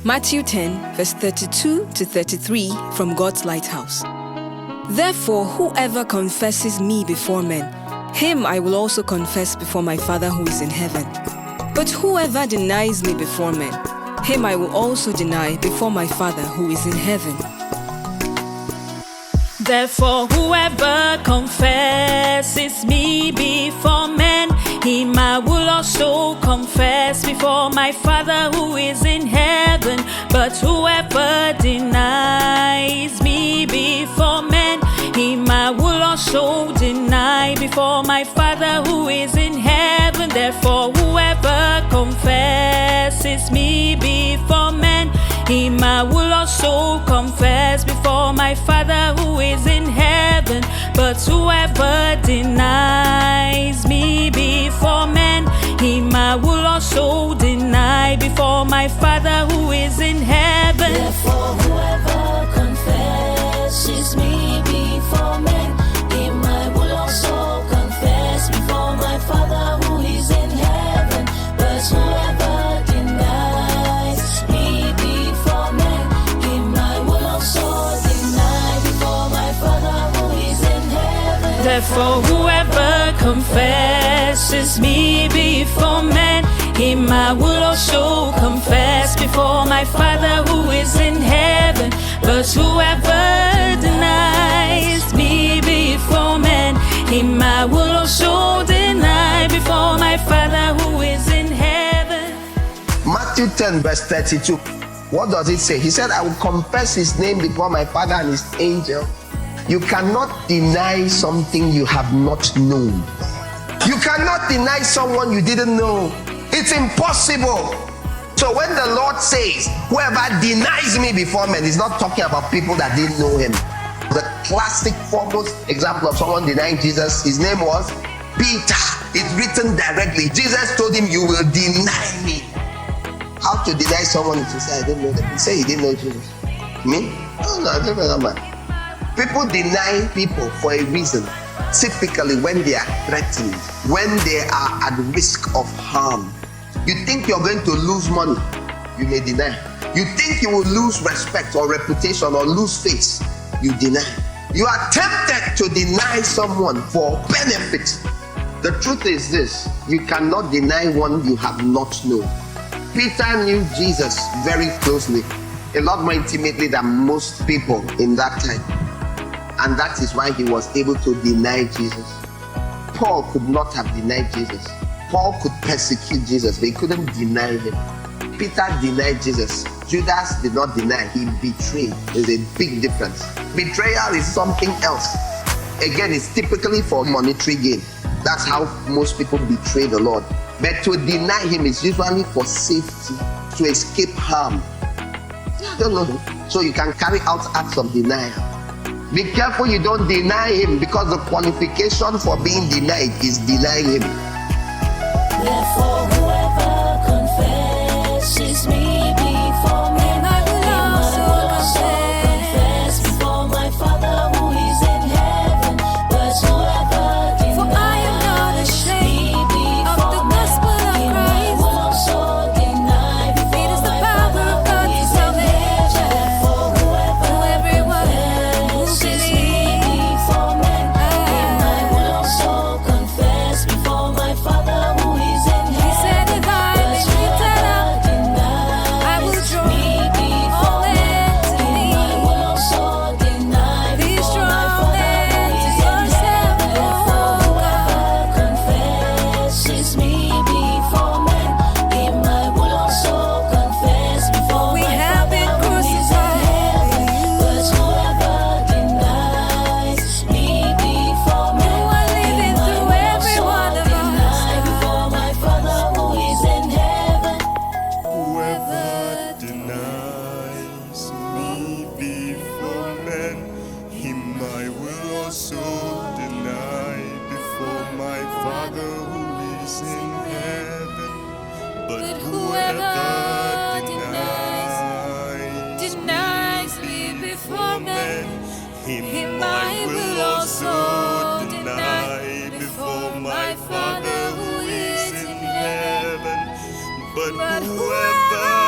Matthew 10, verse 32 to 33 from God's Lighthouse. Therefore, whoever confesses me before men, him I will also confess before my Father who is in heaven. But whoever denies me before men, him I will also deny before my Father who is in heaven. Therefore, whoever confesses me before men, him I will also confess before my Father who is in heaven. But whoever denies me before men, him I will also deny before my Father who is in heaven. Therefore, whoever confesses me before men, him I will also confess before my Father who is in heaven. But whoever denies me before men, him I will also deny before my Father who is in heaven. Therefore, whoever confesses me before men, him I will also confess before my Father who is in heaven. But whoever denies me before men, him I will also deny before my Father who is in heaven. Therefore, whoever confesses me before men, him I will also confess before my Father who is in heaven. But whoever denies me before men, him I will also deny before my Father who is in heaven. Matthew 10, verse 32. What does it say? He said, I will confess his name before my Father and his angel. You cannot deny something you have not known. You cannot deny someone you didn't know. It's impossible. So when the Lord says, whoever denies me before men, he's not talking about people that didn't know him. The classic foremost example of someone denying Jesus, his name was Peter. It's written directly. Jesus told him, you will deny me. How to deny someone if you say, I didn't know them? You say he didn't know Jesus. Me? No, I don't know that man. People deny people for a reason. Typically when they are threatened, when they are at risk of harm. You think you're going to lose money, you may deny. You think you will lose respect or reputation or lose faith, you deny. You are tempted to deny someone for benefit. The truth is this, you cannot deny one you have not known. Peter knew Jesus very closely, a lot more intimately than most people in that time. And that is why he was able to deny Jesus. Paul could not have denied Jesus. Paul could persecute Jesus, but he couldn't deny him. Peter denied Jesus. Judas did not deny, he betrayed. There's a big difference. Betrayal is something else. Again, it's typically for monetary gain. That's how most people betray the Lord. But to deny him is usually for safety, to escape harm. I don't know. So you can carry out acts of denial. Be careful you don't deny him, because the qualification for being denied is denying him. Therefore, whoever confesses me before men, I will also confess before my Father who is in heaven. But whoever denies me before men, him I will also deny before my Father who is in heaven. Therefore, whoever confesses me before men, him I will also confess before my Father who is in heaven. But whoever denies me before men, him I will also deny before my Father who is in heaven. But whoever